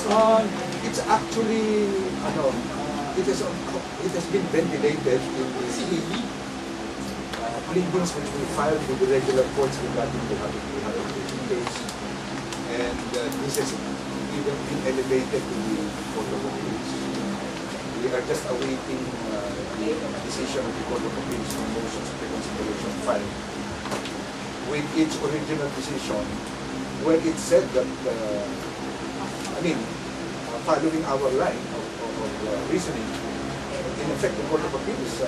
It's actually, it has been ventilated in the pleadings which we filed with the regular courts regarding the rehabilitation case, and this has even been elevated to the Court of Appeals. We are just awaiting the decision of the Court of Appeals on motions of reconsideration filed. With its original decision, where it said that, following our line of reasoning, in effect, the Court of Appeals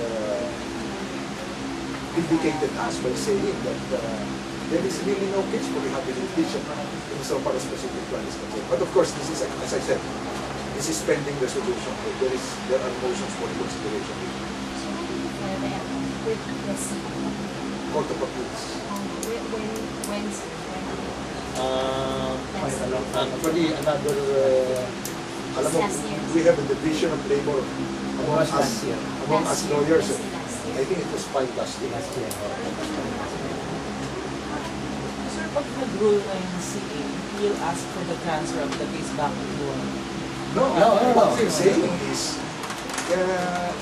vindicated us by saying that there is really no case for rehabilitation in so far as specific plan is concerned. But of course, this is, as I said, this is pending resolution. There are motions for reconsideration. Court of Appeals. Actually, another, alam mo, we have a division of labor among us lawyers. I think it was 5 last year. Sir, pag nag-rule na yung CA, you'll ask for the transfer of the case back to No. What they're saying is,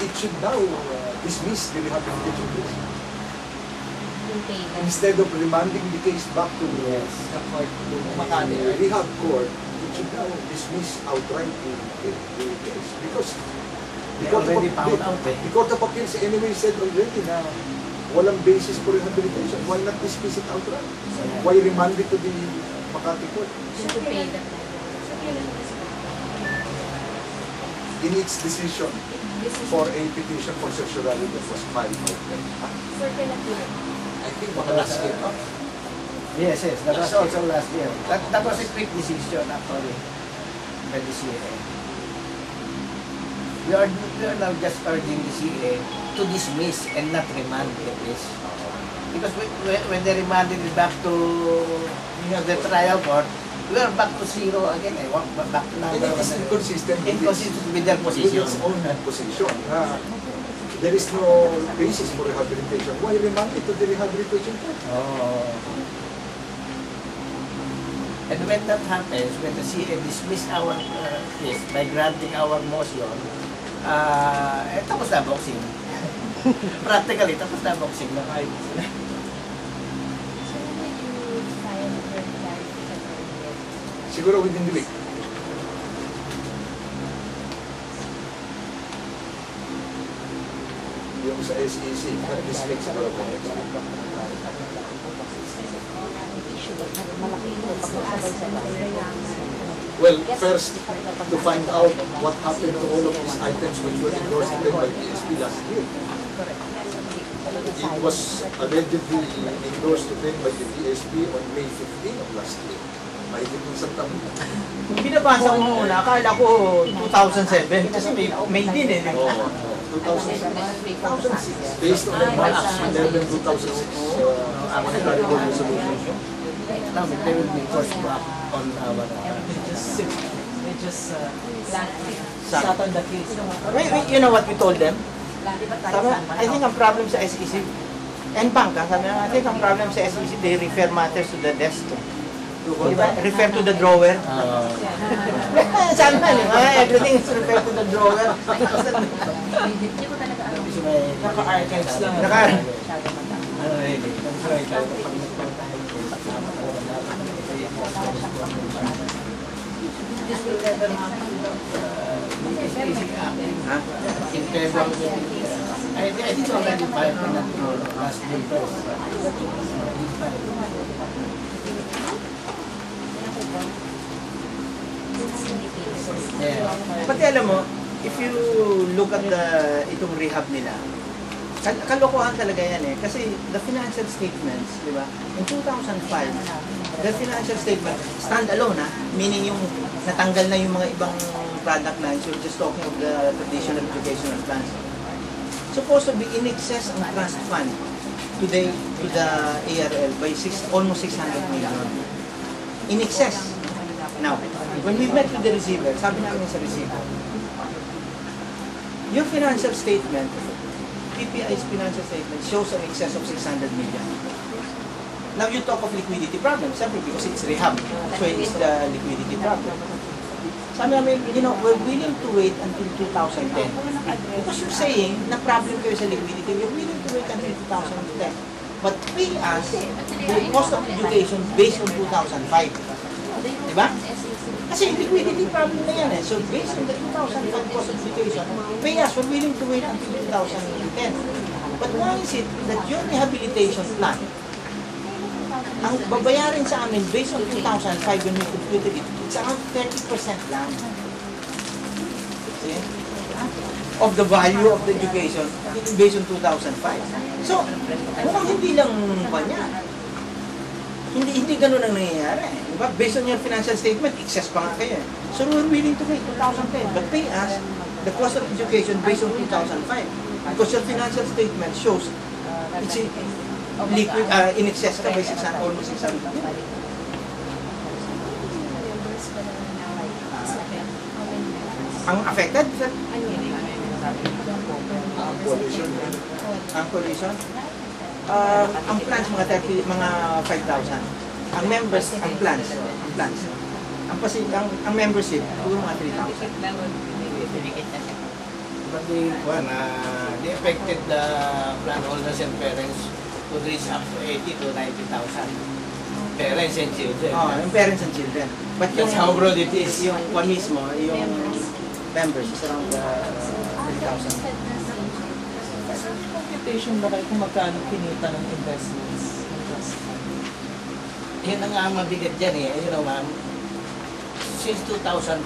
it should now dismiss the rehabilitation case. Instead of remanding the case back to the rehab court, it should now dismiss outright the case. Because the Court of Appeals anyway said already na walang basis for rehabilitation. Why not dismiss it outright? Why remand it to the Makati Court? In its decision for a petition for certiorari that was filed I think last year. Yes, that was also last year. That was a quick decision actually by the CA. We are now just urging the CA to dismiss and not remand the case. Because when they remanded it back to the trial court, we are back to zero again. Back to number. It is inconsistent with their position. With its own position. There is no basis for rehabilitation. Why remand it to the rehabilitation court? And when that happens, when the CA dismiss our case by granting our motion, tapos na boxing. Practically, tapos na boxing na kayo. Siguro within the week. Yung sa SEC, at this week siguro po next week. Well, first, to find out what happened to all of these items which were endorsed by PSP last year. It was allegedly endorsed to them by the PSP on May 15 of last year. Mahigit ng isang taon. Binabasa ko muna, akala ko 2007 kasi may din eh. 2006. Based on March 11, 2006 Monetary Board Resolution. Now they will be forced back on our... They just sat on the case. You know what we told them? Sabi, I think ang problem sa SEC, and bank, sabi na, I think ang problem sa SEC, they refer matters to the desk. Refer to the drawer. Sabi na, everything is referred to the drawer. Naka-archives lang. This will never happen in favor of the I think already filed on that last day first. Pati alam mo, if you look at itong rehab nila, kalokohan talaga yan eh. Kasi the financial statements, di ba? In 2005, the financial statement, stand-alone meaning yung natanggal na yung mga ibang product lines, you're just talking of the traditional educational plans. Supposed to be in excess ang trust fund today to the ARL by almost 600 million. In excess. Now, when we met with the receiver, sabi namin sa receiver, your financial statement, PPI's financial statement shows an excess of 600 million. Now you talk of liquidity problem, simply because it's rehab, so it is the liquidity problem. Sabi namin, we're willing to wait until 2010. Because you're saying na problem kayo sa liquidity, we're willing to wait until 2010. But pay us the cost of education based on 2005. Diba? Kasi liquidity problem na yan eh. So based on the 2005 cost of education, pay us, we're willing to wait until 2010. But why is it that your rehabilitation plan, ang babayarin sa amin based on 2005 when we computed it, it's around 30% lang. See? Of the value of the education based on 2005. So, mukhang hindi lang pa niya. Hindi ganun ang nangyayari. Diba? Based on your financial statement, excess pa nga kayo. So, we're willing to pay 2010. But pay us the cost of education based on 2005. Because your financial statement shows it's liquid, in excess ka by 600, almost 600 million. Ang affected? Ang coalition. Ang coalition? Ang plans, mga 5,000. Ang members, ang plans. Ang membership, puro mga 3,000. But the affected plan holders and parents could reach up to 80 to 90,000 parents and children. Yung parents and children. But That's how broad it is. Yung one mismo, yung members is around 3,000. Computation ba kayo kung magkano kinita ng investments? Yun ang nga mabigat dyan eh. You know ma'am, since 2004,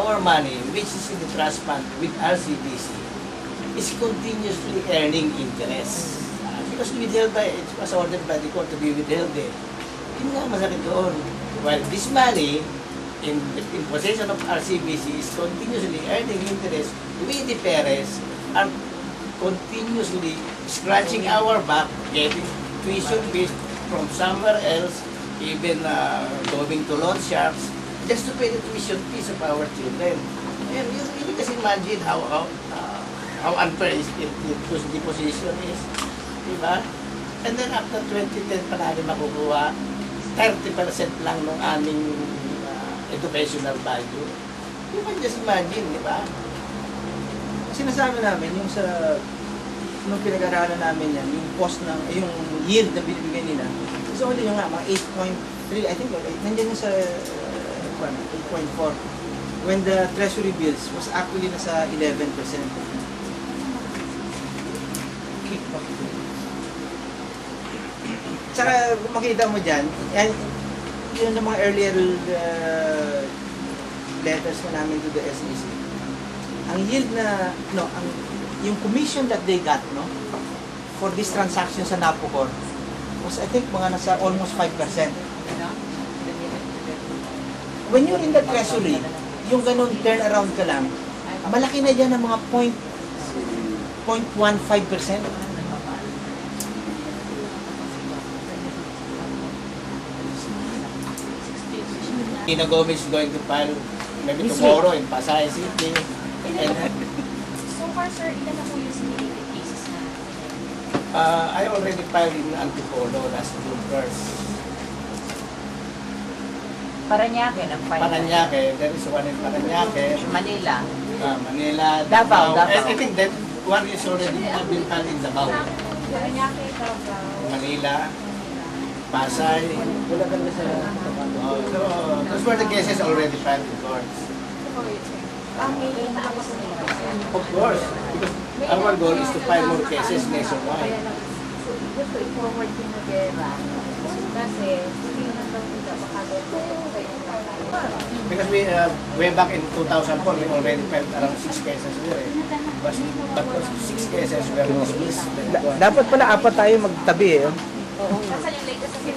our money, which is in the trust fund with RCBC, is continuously earning interest. Because withheld by, it was ordered by the court to be withheld eh. Yun nga masakit doon. While this money, in possession of RCBC, is continuously earning interest, we the parents are continuously scratching our back, getting tuition fees from somewhere else, even going to loan sharks, just to pay the tuition fees of our children. And you just imagine how unfair the position is. Diba? And then after 2010 pa natin makukuha, 30% lang ng aming educational value. You can just imagine, di ba? Sinasabi namin, yung nung pinag-aralan namin yan, yung cost ng, yung yield na binibigay nila, so only yung nga, mga 8.3, I think, nandiyan yung sa 8.4. When the treasury bills was actually nasa 11%. Saka kung makita mo dyan, yun ang mga earlier letters na namin to the SEC. Ang yield na, yung commission that they got, for this transaction sa Napocor was I think mga nasa almost 5%. When you're in the treasury, yung ganun turnaround ka lang, malaki na dyan ng mga 0.15%. Tina Gomez is going to file maybe tomorrow in Pasay City. And, So far, sir, ilan na po yung simulated cases na? I already filed in Antipolo last June 1st. Paranaque, nag-file. Paranaque, there is one in Paranaque. Manila. Manila, Davao. I think that one is already been filed in Davao. Paranaque, Davao. Manila, Pasay. Wala ka na sa So, those were the cases already filed in courts. May naabot na nila. Of course, because our goal is to file more cases nationwide. So, gusto i-forward yung Nagera. Kasi, hindi naman daw nila makagod. Because we, way back in 2004, we already filed around 6 cases there. But those 6 cases were dismissed. Dapat pala apat tayo magtabi eh. Nasaan yung latest na